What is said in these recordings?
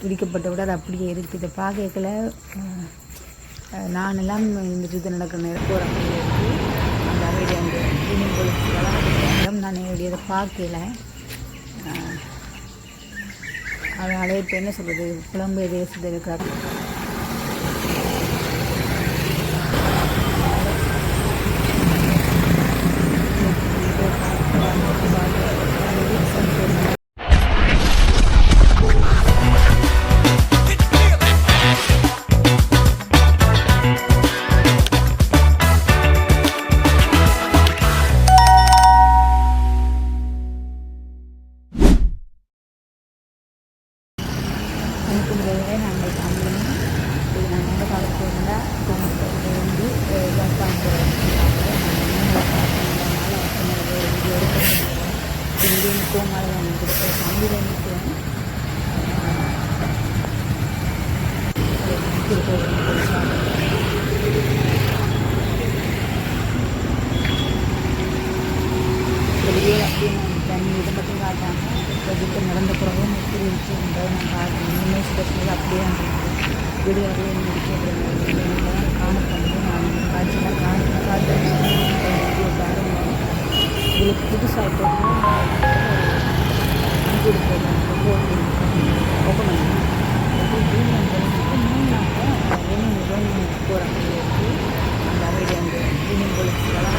இடிக்கப்பட்ட விட அது அப்படியே இருக்குது. இதை பார்க்கல நானெல்லாம் இந்த இது நடக்கிற நேரம் போகிற மாதிரி இருக்குது. அந்த அவையில் அந்த யூனியன் போலீஸ்லாம் நான் என்னுடைய இதை பார்க்கல. அதனால இப்போ என்ன சொல்கிறது, புலம்பெயர் தேசத்தில் இருக்கிறாங்க. நாங்கள் தமிழும் இது நான் எந்த காலத்தில் இருந்தால் வந்து ஜப்பான் இந்தியன் கோமால நான் கொடுத்த தமிழ் வெளியே அப்படின்னு தண்ணி இதை மட்டும் காட்டாமல் இப்போ நடந்த பிறகும் எப்படி இருக்குன்றதை நான் காட்டுறேன். இனிமேல் சில அப்படியே அந்த வீடுகளில் என்ன இருக்கிறது காணப்பட்டு நான் காட்சியெல்லாம் காட்டுறேன். வீடியோ பாருங்க. இதுக்கு புதுசாக போட்டு ஓப்பன் பண்ணி போகிற மாதிரி இருக்குது. அந்த அவையில் அந்த யூனியன் போலீஸ்லாம்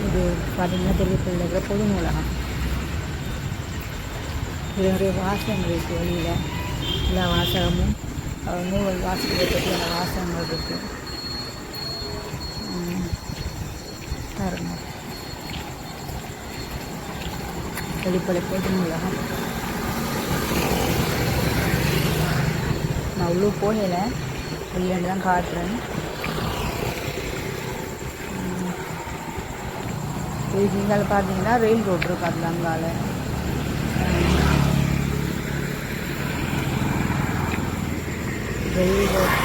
இது பார்த்தீங்கன்னா தெரியப்பில் இருக்கிற பொது நூலகம். இது நிறைய வாசகங்கள் இருக்குது. வெளியில் எல்லா வாசகமும் நூல் வாசகத்தை பற்றியான வாசகங்கள் இருக்குது. பாருங்க, வெளிப்படை பொது நூலகம். நான் உள்ளே போகலை, வெளியாண்டு தான் காட்டுறேன். இங்கால பார்த்தீங்கன்னா ரயில் ரோடு இருக்கு. அதில் அங்கால ரயில் ரோடு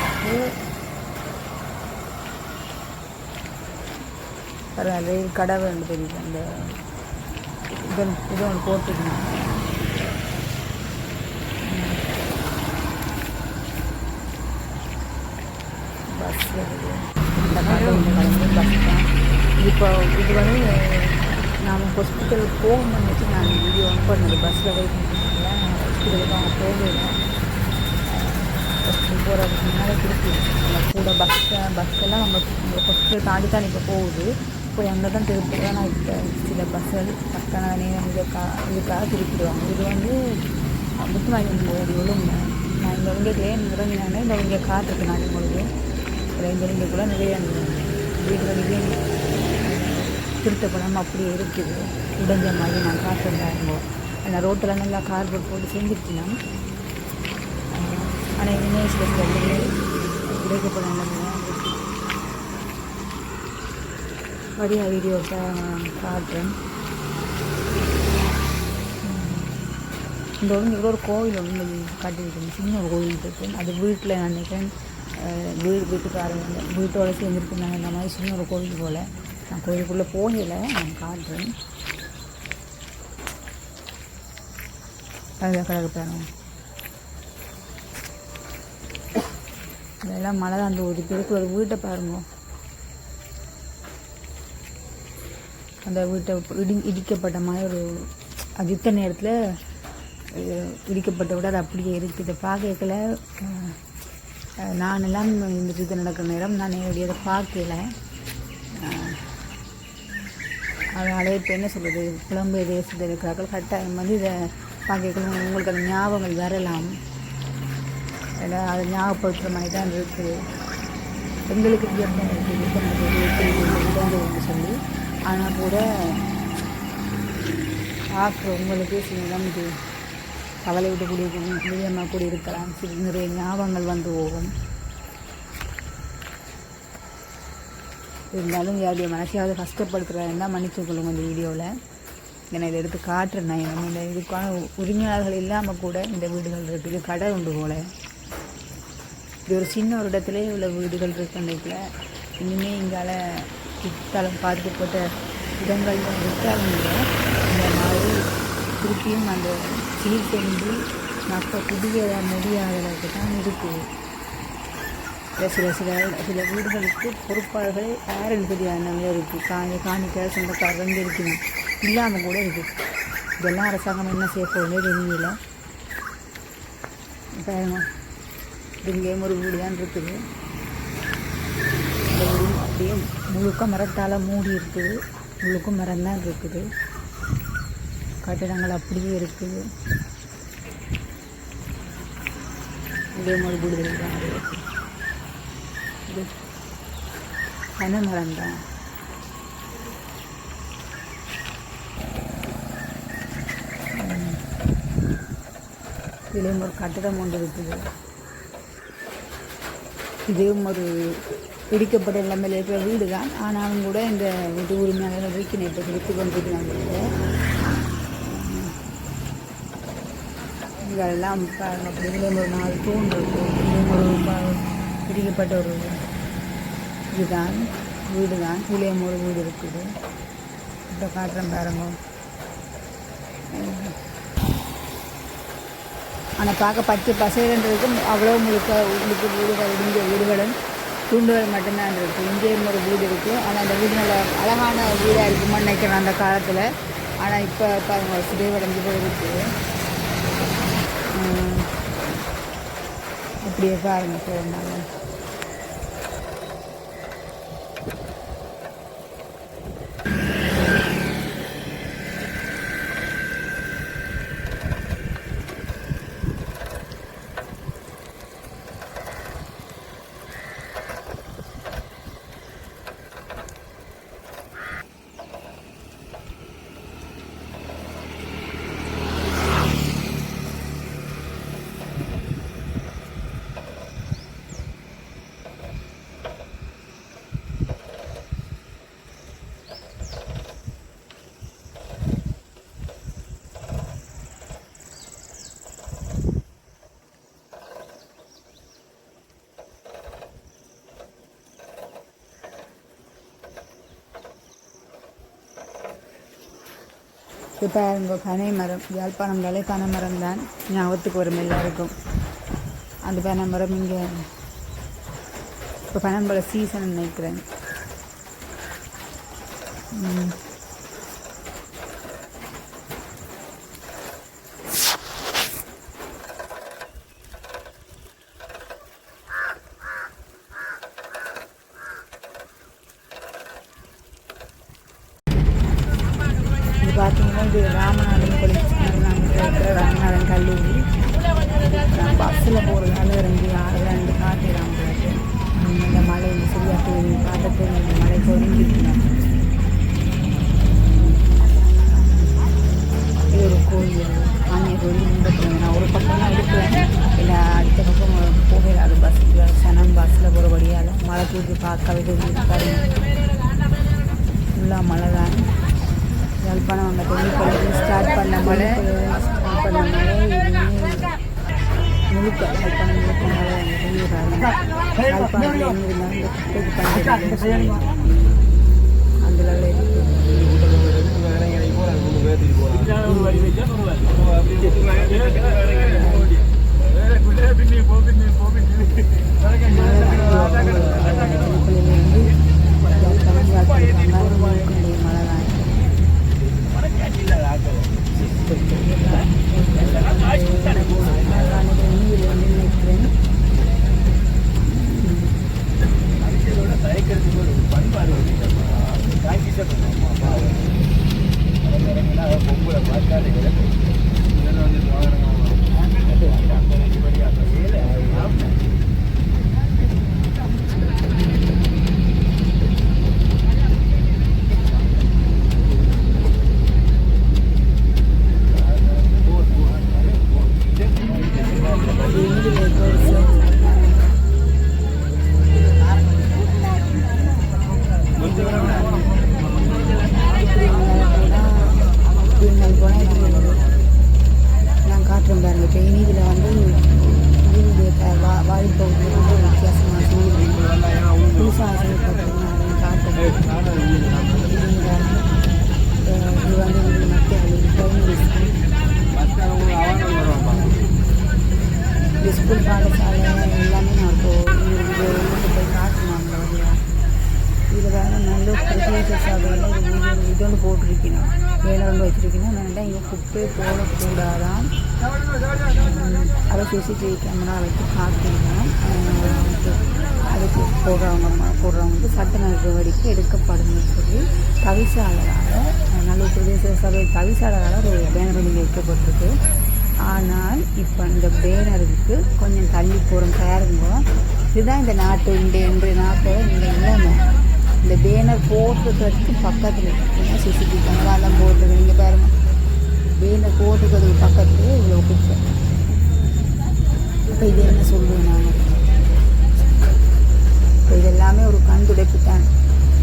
ரயில் கடை ஒன்று தெரியுது. அந்த இது ஒன்று போட்டுக்கணும். பஸ் வருது. இந்த கடை ஒன்று கலந்து பஸ் தான். இப்போ இது வந்து நாம் ஹாஸ்பிட்டலுக்கு போகணும்னு வச்சு நான் வீடியோ ஆன் பண்ணது. பஸ்ஸில் வெயிட் பண்ணிட்டுருக்கீங்களா, ஹாஸ்பிட்டலுக்கு அவங்க போகலை. ஹாஸ்பிட்டல் போகிறதுக்கு முன்னாடி திருப்பி நம்ம கூட பஸ்ஸெல்லாம் நம்ம ஹாஸ்பிட்டல் தாண்டி தான் இப்போ போகுது. போய் அங்கே தான் திருப்பிடுறேன். நான் இப்போ சில பஸ்ஸுகள் பக்கான நேரம் இதுக்காக திருப்பிடுவாங்க. இது வந்து முத்துமாயி போகுது. ஒழுங்கு நான் இந்த வங்கிகளே இறங்கினானே இந்த வங்கியை காட்டுறதுக்கு நான் உங்களுக்கு இந்த வங்கிக்குள்ளே நிறைய வீடுகளிலே திருத்தப்படம் அப்படியே இருக்குது. உடைஞ்ச மாதிரி நான் காட்டுறாங்க. அந்த ரோட்டில் நல்லா கார்போர்ட் போட்டு செஞ்சுருச்சுன்னா, ஆனால் இனிமேல் சில சில உடைக்கப்பட வழியாக வீடியோஸை காட்டுறேன். இந்த ஒன்று ஒரு கோவில் ஒன்று காட்டியிருக்கேன். சின்ன ஒரு கோவில் இருக்குது. அது வீட்டில் நான் நினைக்கிறேன் வீட்டுக்காரங்க வீட்டோட சேர்ந்துருக்குனாங்க. இந்த மாதிரி சின்ன ஒரு கோவில் போல். நான் கோயிலுக்குள்ளே போகலை, நான் காட்டுறேன். அதில் கலக்கு பாருங்க. இதெல்லாம் மழை தான். அந்த ஒரு பேருக்கு ஒரு வீட்டை பாருங்க. அந்த வீட்டை இடிக்கப்பட்ட மாதிரி ஒரு அது இத்தனை நேரத்தில் இடிக்கப்பட்ட விட அது அப்படியே இருக்குது. இதை பார்க்கல நானெல்லாம் இந்த இது நடக்கிற நேரம் நான் என்னுடைய இதை பார்க்கல. அதனால இப்போ என்ன சொல்கிறது, புலம்பெயர் தேசத்தில் இருக்கிறார்கள் கட்டாயம் வந்து இதை பார்க்கல உங்களுக்கு அந்த ஞாபகங்கள் வரலாம். ஏன்னா அதை ஞாபகப்படுத்துகிற மாதிரி தான் இருக்குது. எங்களுக்கு இடங்கள் சொல்லி, ஆனால் கூட பார்க்குற உங்களுக்கு சிலதான் இது கவலை விடக்கூடிய நிலையமாக கூட இருக்கலாம். சில நிறைய ஞாபகங்கள் வந்து போகும். இருந்தாலும் யாருடைய மனசையாவது கஷ்டப்படுத்துகிறதா மன்னிச்சுக்கொள்ளுங்க. இந்த வீடியோவில் நான் இதை எடுத்து காட்டுறேன். நான் இந்த இதுக்கான உரிமையாளர்கள் இல்லாமல் கூட இந்த வீடுகள் இருக்குது. இது கடை உண்டு போல். இது ஒரு சின்ன ஒரு இடத்துல உள்ள வீடுகள் இருக்குன்றதுல இனிமேல் இங்கால குற்றாலம் பாதிக்கப்பட்ட இடங்கள் விட்டாலும் இந்த மாதிரி திருப்பியும் அந்த சீர் செஞ்சு மக்கள் குடியேற முடியாத அளவுக்கு தான் இருக்குது. சில சில சில வீடுகளுக்கு பொறுப்பாளர்கள் யாரும் தெரியாத இருக்குது. காணிக்க சொந்தக்காரங்க இருக்கணும் இல்லாமல் கூட இருக்குது. இதெல்லாம் அரசாங்கம் என்ன செய்ய போகவே தெரியல. இப்போ இங்கேயும் ஒரு வீடு தான் இருக்குது. இந்த வீடு அப்படியே முழுக்க மரத்தால் மூடி இருக்குது. முழுக்க மரம் தான் இருக்குது. கட்டிடங்கள் அப்படியே இருக்குது. இங்கேயும் ஒரு வீடு தான் இருக்குது. இது பனை மரம் தான். இதுலேயும் ஒரு கட்டிடம் ஒன்று இருக்குது. இதுவும் ஒரு பிடிக்கப்பட்ட நிலைமையில் இருக்கிற வீடு தான். ஆனாலும் கூட இந்த வீட்டு உரிமையாளர்கள் வீக்கினை இப்போ கொடுத்து கொண்டிருக்கிறாங்க. இதெல்லாம் அப்படி இதுலேயும் ஒரு 4 தூண் இருக்குது. இதுலேயும் ஒரு பிடிக்கப்பட்ட ஒரு இதுதான் வீடு தான். இதுலேயும் ஒரு வீடு இருக்குது. இப்போ காட்டுறேன் பாருங்க. ஆனால் பார்க்க பச்சை பசைன்றதுக்கும் அவ்வளோ உங்களுக்கு வீடுகள் இங்கே வீடுகளும் தூண்டுகள் மட்டும்தான் இருக்குது. இங்கேயும் ஒரு வீடு இருக்குது. ஆனால் அந்த வீடு நல்ல அழகான வீடாக இருக்குமான்னு நினைக்கிறேன் அந்த காலத்தில். ஆனால் இப்போ பாருங்க சிதைவடைஞ்சு போய் இருக்குது. அப்படியே பாருங்க போனாங்க. இப்போ இங்கே பனை மரம், யாழ்ப்பாணம்னாலே பனை மரம் தான் ஞாபகத்துக்கு வரும் எல்லாருக்கும். அந்த பனை மரம் இங்கே இப்போ பனம்பழ சீசன் நினைக்கிறேன். பார்த்தீங்கன்னா இது ராமநாதன் ராமநாதன் கல்லூரி. நான் பஸ்ஸில் போகிறதுனால இறங்கி 6 காட்டுறாங்க. இந்த மலை சரியாக தெரியும், பார்த்து இந்த மலை தொடங்கிருக்கேன். இது ஒரு கோயில், ஆன்மீக கோயில். இந்த நான் ஒரு பக்கம் தான் இருக்கிறேன், இல்லை அடுத்த பக்கம் போகல. அது பஸ்ஸில் சனம் பஸ்ஸில் போகிறபடியால் மழை தூக்கி பார்க்கவே தெரியும். பாருங்க ஃபுல்லாக மழை தான். யாழ்ப்பாணம் அங்கே தொழில்பள்ளி ஸ்டார்ட் பண்ண மழை முழுக்க யாழ்ப்பாணம் முழுக்க மழை அங்கே சொல்லிடுறாங்க. யாழ்ப்பாணத்தில் என்ன இருந்தாலும் இந்த குப்பைக்கு பண்ணுறது அந்த லெவலில் மழை தான். நான் காட்டுறேன் பாருங்க. இப்போ இனிதில் வந்து வாய்ப்பகுதியில் வந்து வித்தியாசமான சூழ்நிலை புதுசாக செய்யப்பட்டிருக்கேன் அதையும் காட்டுறேன். இது வந்து மத்திய பிரைமரி ஸ்கூல், ஸ்கூல் பாடசாலை எல்லாமே நான் இது போய் காட்டினாங்க. இதில் வேறு நல்ல பிரதேச சபையில் இது ஒன்று போட்டிருக்கணும், வேலை ஒன்று வச்சுருக்கணும். என்னென்னா இங்கே குப்பை போடக்கூடாதான், அதை சிசிடிவி கேமரா வச்சு காட்டினோம். அதுக்கு போடுறவங்க சட்ட நடவடிக்கை எடுக்கப்படும்னு சொல்லி தவிசாளரால், நல்ல பிரதேச சபை தவிசாளரால் ஒரு பேனர் ஒன்று வைக்கப்பட்டிருக்கு. ஆனால் இப்போ இந்த பேனருக்கு கொஞ்சம் தள்ளி போகிறோம் பாருங்க. இதுதான் இந்த நாட்டு இன்றைய நாட்டை இந்த இல்லாமல் இந்த பேனர் போட்டுக்கிறதுக்கு பக்கத்தில் ஏன்னா சிசிடிவி கேமராலாம் போட்டுருக்கு. நீங்கள் பாருங்க, பேனர் போட்டுக்கிறதுக்கு பக்கத்துலேயே இவ்வளோ குப்பை. இப்போ இது என்ன சொல்லுவேன் நான், இப்போ இது எல்லாமே ஒரு கண் துடைப்பு தான்.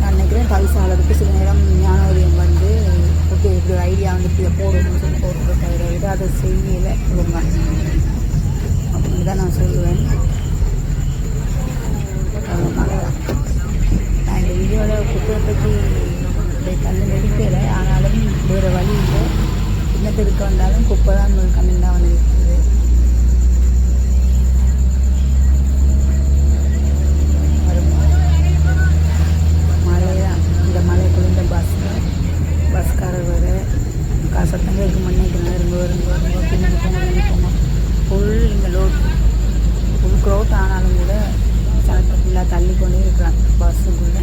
நான் நினைக்கிறேன் தவிசாளருக்கு சில நேரம் ஞானோதயம் வந்து ஓகே இப்படி ஒரு ஐடியா வந்துட்டு இதை போடணும்னு சொல்லி போடுற தவிர விட அதை செய்யலை ஒழுங்கா அப்படின்னு தான் நான் சொல்லுவேன். நான் இந்த வீடியோவில் குப்பையை பற்றி கண்ணு நெடிக்கலை, ஆனாலும் வேறு வழி இல்லை. இன்னத்தை இருக்க வந்தாலும் குப்பை தான் ஒரு கண்ணு தான் வந்து நிற்குது. பஸ்காரர் வர சத்தங்க இருக்கு, மண்ணிக்கு இருங்க பின்னாடி போங்க ஃபுல் இந்த ஃபுல் க்ரௌட். ஆனாலும் கூட சனத்தை ஃபுல்லாக தள்ளி கொண்டே இருக்கிறாங்க பஸ்ஸுக்குள்ளே.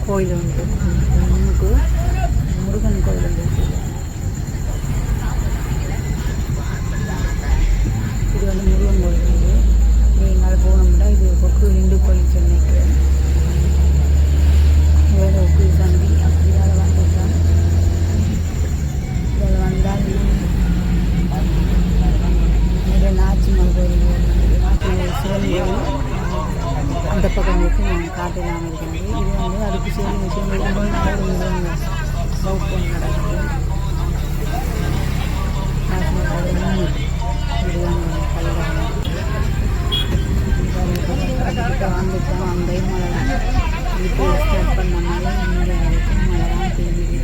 கோயில் உண்டு, முன்னுக்கு முருகன் கோயில் உண்டு. இது வந்து முருகன் கோயில் உண்டு. எங்களால் போனோம்னா இது ஒக்கு இந்து கோயில் சென்னைக்கு வேறு ஒக்கு சந்தி அப்படி அதை வந்துட்டான். இதில் வந்தால் நிறைய நாச்சிமார் கோயில், சிவன் கோயில் அந்த பக்கம் வச்சு நாங்கள் காட்டலாம் இருக்கிறது. இது வந்து அதுக்கு சரி விஷயங்கள் சவுட் பண்ணி நடக்குது. வந்துட்டோம், அங்கேயும் மழை தான். இப்போ ஸ்டார்ட் பண்ணனால இங்கே வரைக்கும் மழை தான் பெய்யுது.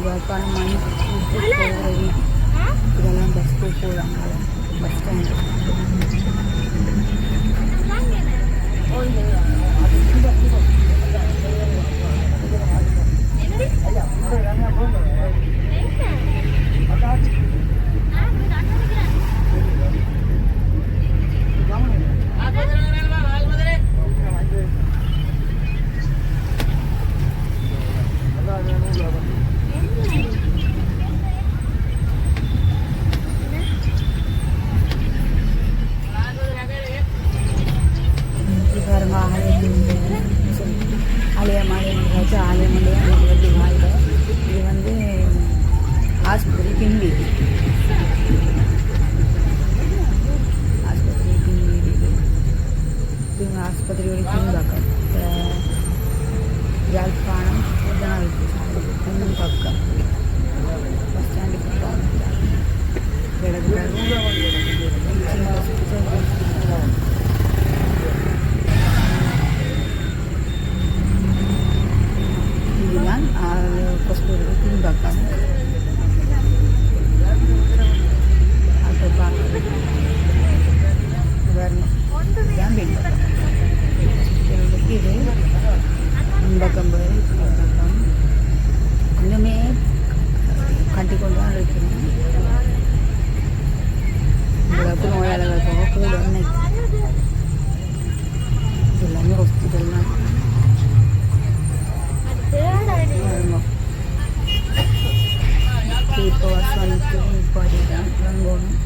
யாழ்ப்பாணம் மணி இதெல்லாம் பஸ் போகலாம். பஸ் ஸ்டாண்டு பாருங்க. பின்பக்கம் அதை பார்க்கணும். இதுதான் பின்பக்கம். இது பின்பக்கம் போய் பின்பக்கம் இன்னுமே கட்டி கொண்டு தான் இருக்கணும். உங்களுக்கு நோயாளர்கள் போக கூட எல்லாமே ஹாஸ்பிட்டல் தான். இப்போ வந்து இப்போ தான் வாங்கணும்.